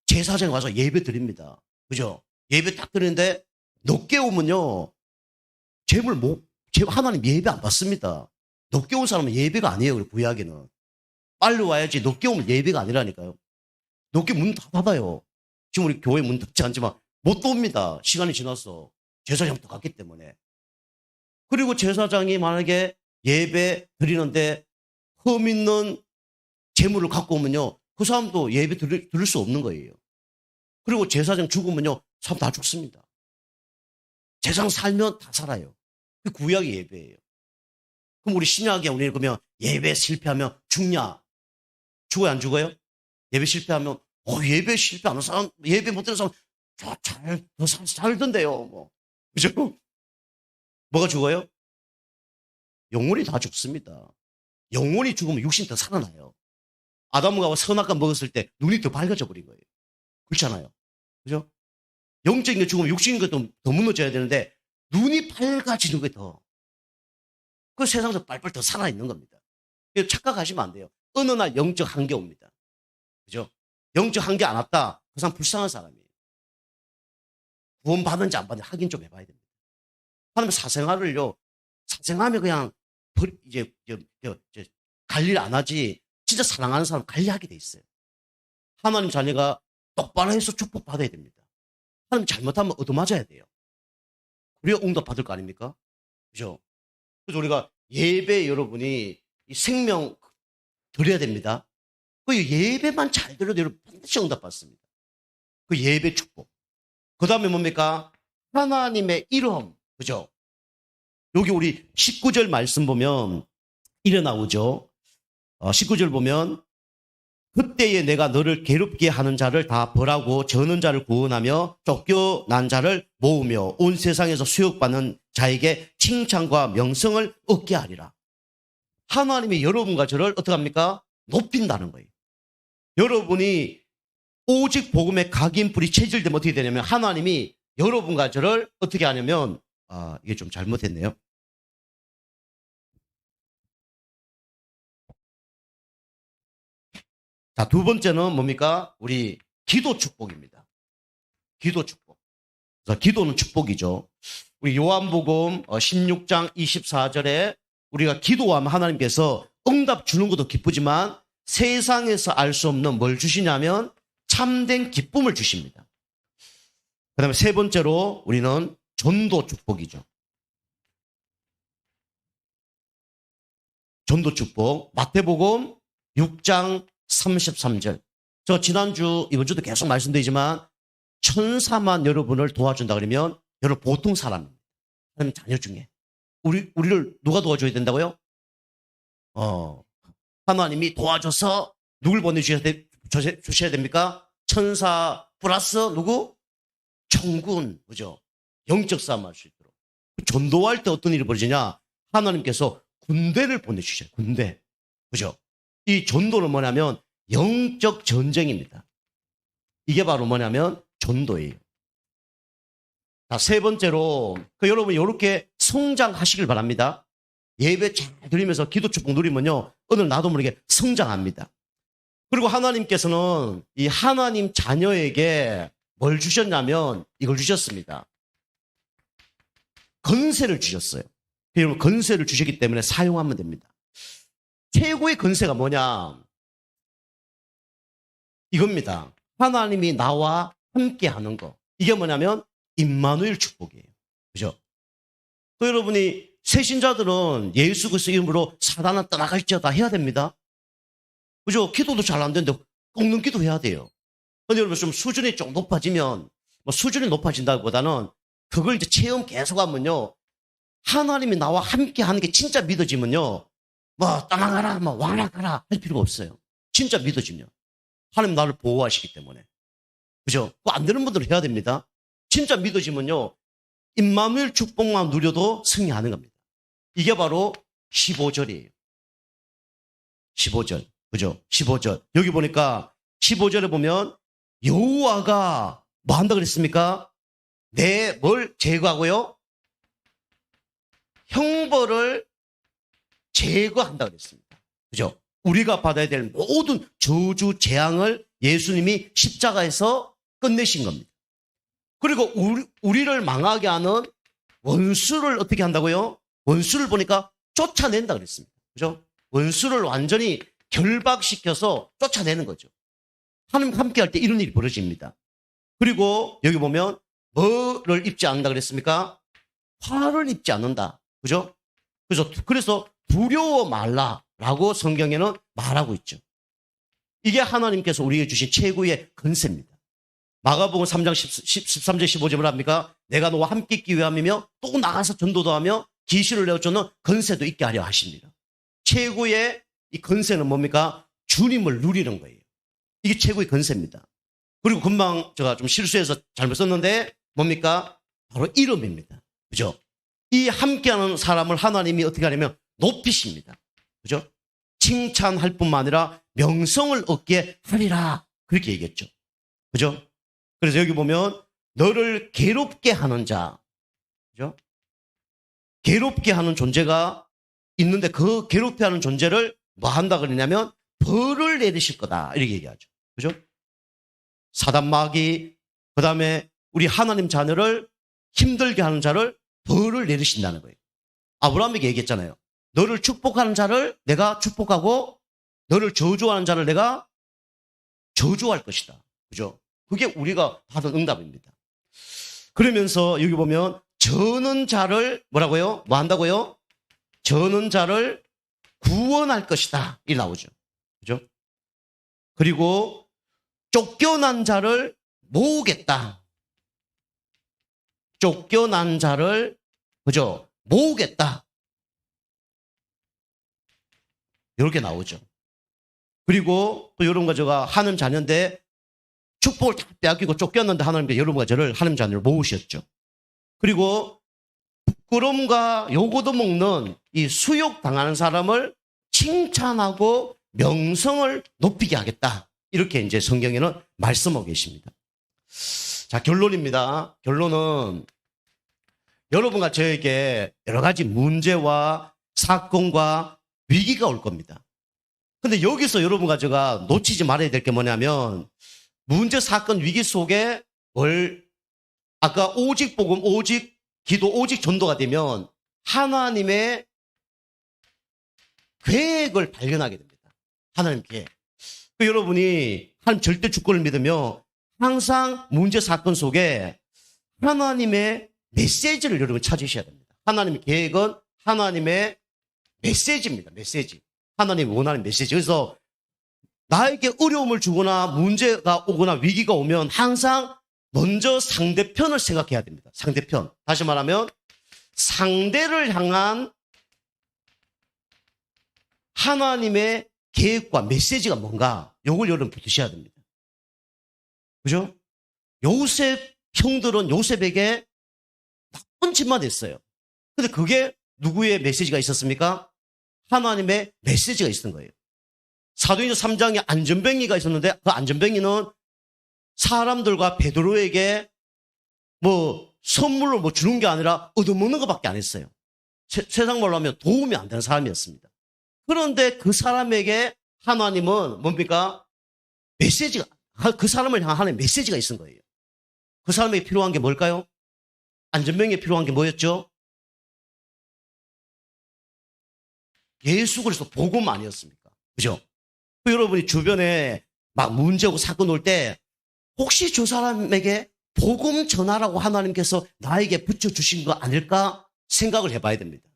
제사장에 와서 예배 드립니다. 그죠? 예배 딱 드리는데 늦게 오면요. 하나님 예배 안 받습니다. 늦게 온 사람은 예배가 아니에요. 구약에는. 빨리 와야지 늦게 오면 예배가 아니라니까요. 늦게 문 다 닫아요. 지금 우리 교회 문 닫지 않지만 못 옵니다. 시간이 지났어. 제사장부터 갔기 때문에. 그리고 제사장이 만약에 예배 드리는데 흠 있는 재물을 갖고 오면요. 그 사람도 예배 드릴 수 없는 거예요. 그리고 제사장 죽으면요. 사람 다 죽습니다. 제사장 살면 다 살아요. 그 구약의 예배예요. 그럼 우리 신약에 우리 그러면 예배 실패하면 죽냐? 죽어요 안 죽어요? 예배 실패하면 예배 실패하는 사람 예배 못 드는 사람 더 살던데요. 뭐. 그죠? 뭐가 죽어요? 영혼이 다 죽습니다. 영혼이 죽으면 육신이 더 살아나요. 아담과 선악과 먹었을 때 눈이 더 밝아져 버린 거예요. 그렇잖아요. 그죠? 영적인 게 죽으면 육신인 것도 더 무너져야 되는데 눈이 밝아지는 게 더. 그 세상에서 빨빨 더 살아있는 겁니다. 착각하시면 안 돼요. 어느 날 영적 한계 옵니다. 그죠? 영적 한계 안 왔다. 그 사람 불쌍한 사람이에요. 구원 받은지 안 받은지 확인 좀 해봐야 됩니다. 하나님 사생활을요. 사생하면 그냥 이제 관리를 안 하지. 진짜 사랑하는 사람 관리하게 돼 있어요. 하나님 자녀가 똑바로 해서 축복받아야 됩니다. 하나님 잘못하면 얻어맞아야 돼요. 그래야 응답 받을 거 아닙니까? 그죠? 그래서 우리가 예배 여러분이 이 생명 드려야 됩니다. 그 예배만 잘 드려도 여러분 반드시 응답 받습니다. 그 예배 축복. 그 다음에 뭡니까? 하나님의 이름. 그죠? 여기 우리 19절 말씀 보면 이래 나오죠. 19절 보면 그때에 내가 너를 괴롭게 하는 자를 다 벌하고 저는 자를 구원하며 쫓겨난 자를 모으며 온 세상에서 수욕받는 자에게 칭찬과 명성을 얻게 하리라. 하나님이 여러분과 저를 어떻게 합니까? 높인다는 거예요. 여러분이 오직 복음의 각인불이 체질되면 어떻게 되냐면 하나님이 여러분과 저를 어떻게 하냐면 이게 좀 잘못했네요. 자, 두 번째는 뭡니까? 우리 기도 축복입니다. 기도 축복. 그래서 기도는 축복이죠. 우리 요한복음 16장 24절에 우리가 기도하면 하나님께서 응답 주는 것도 기쁘지만 세상에서 알 수 없는 뭘 주시냐면 참된 기쁨을 주십니다. 그 다음에 세 번째로 우리는 전도 축복이죠. 전도 축복. 마태복음 6장 33절. 저 지난주, 이번 주도 계속 말씀드리지만 천사만 여러분을 도와준다 그러면 여러분 보통 사람입니다. 하나님 자녀 중에. 우리를 누가 도와줘야 된다고요? 하나님이 도와줘서 누굴 보내주셔야 됩니까? 천사 플러스 누구? 천군, 그죠? 영적 싸움 할 수 있도록. 전도할 때 어떤 일이 벌어지냐? 하나님께서 군대를 보내주셔요. 군대. 그죠? 이 전도는 뭐냐면 영적 전쟁입니다. 이게 바로 뭐냐면 전도예요. 자, 세 번째로 여러분 이렇게 성장하시길 바랍니다. 예배 잘 드리면서 기도 축복 누리면요 오늘 나도 모르게 성장합니다. 그리고 하나님께서는 이 하나님 자녀에게 뭘 주셨냐면 이걸 주셨습니다. 건세를 주셨어요. 여러분 건세를 주셨기 때문에 사용하면 됩니다. 최고의 건세가 뭐냐? 이겁니다. 하나님이 나와 함께 하는 거. 이게 뭐냐면 임마누엘 축복이에요. 그죠? 또 여러분이 새신자들은 예수 그리스도 이름으로 사단은 떠나갈지어다 해야 됩니다. 그죠? 기도도 잘 안 되는데 꺾는 기도 해야 돼요. 근데 여러분 좀 수준이 좀 높아지면 수준이 높아진다기보다는 그걸 이제 체험 계속하면요 하나님이 나와 함께 하는 게 진짜 믿어지면요 떠나가라 와라 가라 할 필요가 없어요. 진짜 믿어지면 하나님 나를 보호하시기 때문에. 그죠? 그거 안 되는 분들은 해야 됩니다. 진짜 믿어지면요 임마누엘 축복만 누려도 승리하는 겁니다. 이게 바로 15절이에요. 15절. 그죠? 15절. 여기 보니까 15절에 보면 여호와가 뭐 한다 그랬습니까? 내 뭘 제거하고요? 형벌을 제거한다 그랬습니다. 그죠? 우리가 받아야 될 모든 저주 재앙을 예수님이 십자가에서 끝내신 겁니다. 그리고 우리를 망하게 하는 원수를 어떻게 한다고요? 원수를 보니까 쫓아낸다 그랬습니다. 그죠? 원수를 완전히 결박시켜서 쫓아내는 거죠. 하나님 함께 할 때 이런 일이 벌어집니다. 그리고 여기 보면 뭐를 입지 않는다 그랬습니까? 화를 입지 않는다. 그죠? 그래서 두려워 말라라고 성경에는 말하고 있죠. 이게 하나님께서 우리에게 주신 최고의 건세입니다. 마가복음 3장 13절 15절을 합니까? 내가 너와 함께 있기 위함이며 또 나가서 전도도 하며 계시를 내어주는 건세도 있게 하려 하십니다. 최고의 이 건세는 뭡니까? 주님을 누리는 거예요. 이게 최고의 건세입니다. 그리고 금방 제가 좀 실수해서 잘못 썼는데 뭡니까? 바로 이름입니다. 그죠? 이 함께하는 사람을 하나님이 어떻게 하냐면 높이십니다. 그죠? 칭찬할 뿐만 아니라 명성을 얻게 하리라. 그렇게 얘기했죠. 그죠? 그래서 여기 보면 너를 괴롭게 하는 자. 그죠? 괴롭게 하는 존재가 있는데 그 괴롭게 하는 존재를 뭐 한다 그러냐면 벌을 내리실 거다. 이렇게 얘기하죠. 그죠? 사단 마귀, 그 다음에 우리 하나님 자녀를 힘들게 하는 자를 벌을 내리신다는 거예요. 아브라함에게 얘기했잖아요. 너를 축복하는 자를 내가 축복하고 너를 저주하는 자를 내가 저주할 것이다. 그죠? 그게 우리가 받은 응답입니다. 그러면서 여기 보면 저는 자를 뭐라고요? 뭐 한다고요? 저는 자를 구원할 것이다. 이 나오죠. 그죠? 그리고 쫓겨난 자를 모으겠다. 쫓겨난 자를 그죠? 모으겠다. 이렇게 나오죠. 그리고 또 여러분과 제가 하나님 자녀인데 축복을 다 빼앗기고 쫓겼는데 하나님께 여러분과 저를 하나님 자녀를 모으셨죠. 그리고 부끄러움과 요구도 먹는 이 수욕당하는 사람을 칭찬하고 명성을 높이게 하겠다. 이렇게 이제 성경에는 말씀하고 계십니다. 자, 결론입니다. 결론은 여러분과 저에게 여러 가지 문제와 사건과 위기가 올 겁니다. 근데 여기서 여러분과 제가 놓치지 말아야 될 게 뭐냐면 문제, 사건, 위기 속에 아까 오직 복음, 오직 기도, 오직 전도가 되면 하나님의 계획을 발견하게 됩니다. 하나님 계획. 여러분이 하나님 절대 주권을 믿으며 항상 문제, 사건 속에 하나님의 메시지를 여러분 찾으셔야 됩니다. 하나님의 계획은 하나님의 메시지입니다. 메시지. 하나님이 원하는 메시지. 그래서 나에게 어려움을 주거나 문제가 오거나 위기가 오면 항상 먼저 상대편을 생각해야 됩니다. 상대편. 다시 말하면 상대를 향한 하나님의 계획과 메시지가 뭔가 이걸 여러분 붙으셔야 됩니다. 그죠? 요셉 형들은 요셉에게 나쁜 짓만 했어요. 근데 그게 누구의 메시지가 있었습니까? 하나님의 메시지가 있었던 거예요. 사도행전 3장에 안전뱅이가 있었는데 그 안전뱅이는 사람들과 베드로에게 선물로 주는 게 아니라 얻어먹는 것밖에 안 했어요. 세상 말로 하면 도움이 안 되는 사람이었습니다. 그런데 그 사람에게 하나님은 뭡니까? 메시지가, 그 사람을 향한 하나님의 메시지가 있은 거예요. 그 사람에게 필요한 게 뭘까요? 안전병에 필요한 게 뭐였죠? 예수 그리스도 복음 아니었습니까? 그죠? 여러분이 주변에 막 문제고 사건 올 때 혹시 저 사람에게 복음 전하라고 하나님께서 나에게 붙여주신 거 아닐까 생각을 해봐야 됩니다.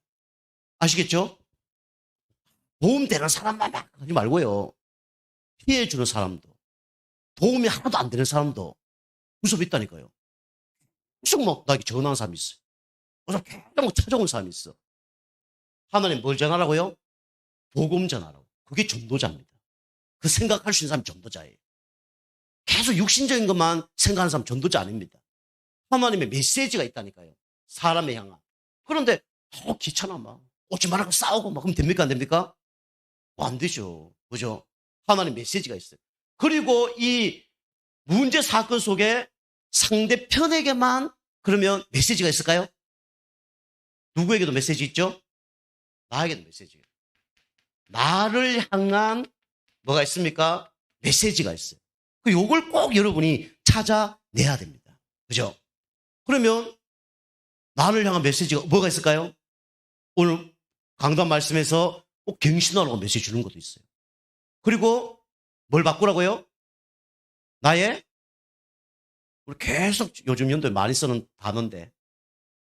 아시겠죠? 도움되는 사람만 막 하지 말고요. 피해주는 사람도, 도움이 하나도 안 되는 사람도 무섭 있다니까요. 계속 나에게 전화하는 사람이 있어요. 그래서 계속 찾아온 사람이 있어. 하나님 뭘 전하라고요? 복음 전하라고. 그게 전도자입니다. 그 생각할 수 있는 사람이 전도자예요. 계속 육신적인 것만 생각하는 사람 전도자 아닙니다. 하나님의 메시지가 있다니까요. 사람을 향한. 그런데 귀찮아 막 오지 말라고 싸우고 막 그럼 됩니까 안 됩니까? 안 되죠. 그죠? 하나님 메시지가 있어요. 그리고 이 문제 사건 속에 상대편에게만 그러면 메시지가 있을까요? 누구에게도 메시지 있죠? 나에게도 메시지예요. 나를 향한 뭐가 있습니까? 메시지가 있어요. 요걸 꼭 여러분이 찾아내야 됩니다. 그죠? 그러면 나를 향한 메시지가 뭐가 있을까요? 오늘 강단 말씀에서 꼭 갱신하라고 메시지 주는 것도 있어요. 그리고 뭘 바꾸라고요? 나의 우리 계속 요즘 연도에 많이 쓰는 단어인데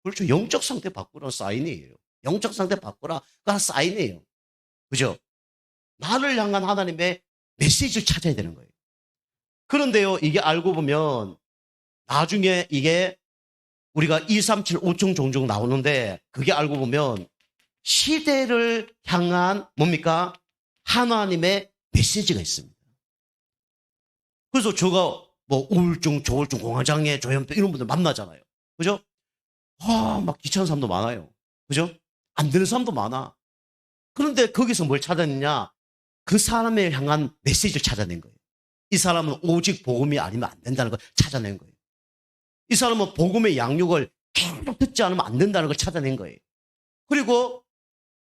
그렇죠. 영적 상태 바꾸라는 사인이에요. 영적 상태 바꾸라가 사인이에요. 그죠? 나를 향한 하나님의 메시지를 찾아야 되는 거예요. 그런데요, 이게 알고 보면 나중에 이게 우리가 2, 3, 7, 5층 종종 나오는데 그게 알고 보면 시대를 향한 뭡니까? 하나님의 메시지가 있습니다. 그래서 제가 우울증, 조울증, 공황장애, 조현병 이런 분들 만나잖아요. 그죠? 막 귀찮은 사람도 많아요. 그죠? 안 되는 사람도 많아. 그런데 거기서 뭘 찾아냈냐? 그 사람을 향한 메시지를 찾아낸 거예요. 이 사람은 오직 복음이 아니면 안 된다는 걸 찾아낸 거예요. 이 사람은 복음의 양육을 계속 듣지 않으면 안 된다는 걸 찾아낸 거예요. 그리고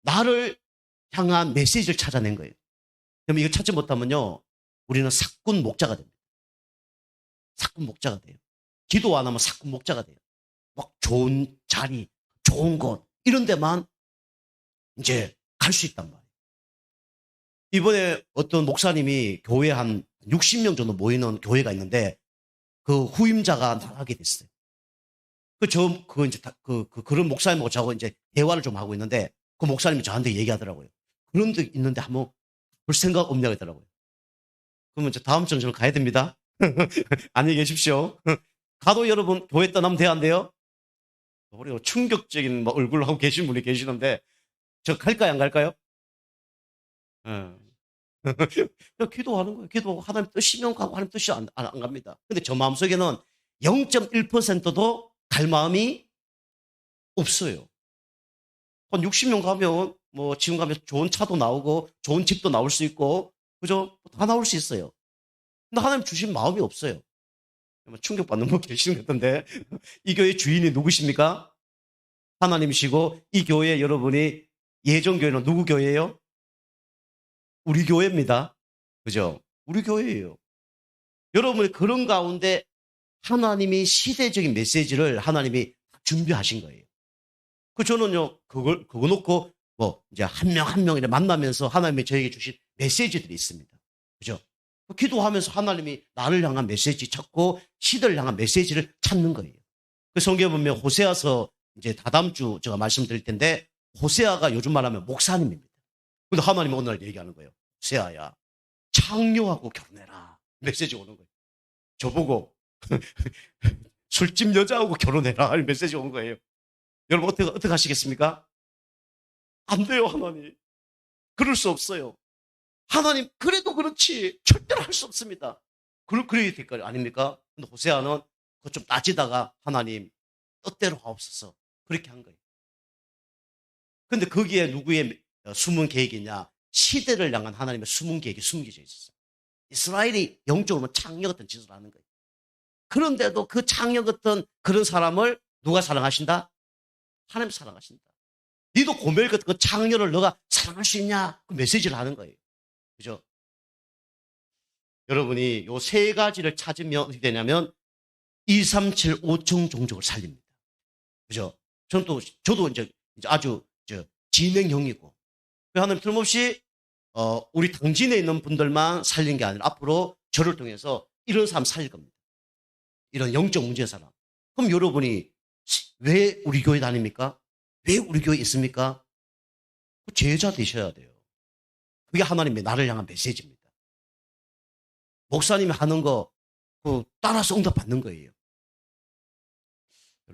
나를 향한 메시지를 찾아낸 거예요. 그럼 이거 찾지 못하면요, 우리는 사꾼 목자가 됩니다. 사꾼 목자가 돼요. 기도 안 하면 사꾼 목자가 돼요. 막 좋은 자리, 좋은 곳 이런 데만 이제 갈 수 있단 말이에요. 이번에 어떤 목사님이 교회 한 60명 정도 모이는 교회가 있는데 그 후임자가 나가게 됐어요. 그런 목사님하고 저하고 이제 대화를 좀 하고 있는데 그 목사님이 저한테 얘기하더라고요. 그런 데 있는데 한번 볼 생각 없냐고 하더라고요. 그러면 이제 다음 주 저는 가야 됩니다. 안녕히 계십시오. 가도 여러분 교회 떠나면 돼야 안 돼요? 우리 충격적인 얼굴을 하고 계신 분이 계시는데 저 갈까요 안 갈까요? 그냥 기도하는 거예요. 기도하고 하나님 뜻이면 가고 하나님 뜻이 안 갑니다. 근데 저 마음속에는 0.1%도 갈 마음이 없어요. 한 60년 가면 뭐 지금 가면 좋은 차도 나오고 좋은 집도 나올 수 있고 그죠? 다 나올 수 있어요. 근데 하나님 주신 마음이 없어요. 충격받는 분 계시는 것 같은데 이 교회 주인이 누구십니까? 하나님이시고 이 교회 여러분이 예전 교회는 누구 교회예요? 우리 교회입니다. 그죠? 우리 교회예요. 여러분이 그런 가운데 하나님이 시대적인 메시지를 하나님이 준비하신 거예요. 그 저는요, 그거 놓고 뭐 이제 한 명 한 명 이렇게 만나면서 하나님이 저에게 주신 메시지들이 있습니다. 그죠? 기도하면서 하나님이 나를 향한 메시지 찾고 시대를 향한 메시지를 찾는 거예요. 그 성경에 보면 호세아서 이제 다다음 주 제가 말씀드릴 텐데 호세아가 요즘 말하면 목사님입니다. 근데 하나님이 오늘 얘기하는 거예요. 호세아야, 창녀하고 결혼해라. 메시지 오는 거예요. 저보고 술집 여자하고 결혼해라. 메시지 온 거예요. 여러분 어떻게 하시겠습니까? 안 돼요, 하나님. 그럴 수 없어요. 하나님, 그래도 그렇지. 절대로 할 수 없습니다. 그래야 될 거 아닙니까? 근데 호세아는 그거 좀 따지다가 하나님, 뜻대로 하옵소서. 그렇게 한 거예요. 근데 거기에 누구의 숨은 계획이냐? 시대를 향한 하나님의 숨은 계획이 숨겨져 있었어요. 이스라엘이 영적으로 창녀 같은 짓을 하는 거예요. 그런데도 그 창녀 같은 그런 사람을 누가 사랑하신다? 하나님 사랑하신다. 니도 고멜 같은 그 창녀를 너가 사랑할 수 있냐? 그 메시지를 하는 거예요. 그죠? 여러분이 요 세 가지를 찾으면 어떻게 되냐면 2, 3, 7, 5층 종족을 살립니다. 그죠? 저도 이제 아주 진행형이고 하나님 틀림없이 우리 당진에 있는 분들만 살린 게 아니라 앞으로 저를 통해서 이런 사람 살릴 겁니다. 이런 영적 문제 사람. 그럼 여러분이 왜 우리 교회 다닙니까? 왜 우리 교회에 있습니까? 제자 되셔야 돼요. 그게 하나님의 나를 향한 메시지입니다. 목사님이 하는 거 따라서 응답 받는 거예요.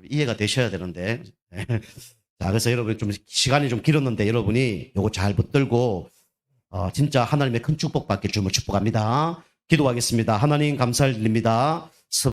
이해가 되셔야 되는데. 자, 그래서 여러분 좀 시간이 좀 길었는데 여러분이 요거 잘 붙들고 진짜 하나님의 큰 축복 받게 주면 축복합니다. 기도하겠습니다. 하나님 감사를 드립니다.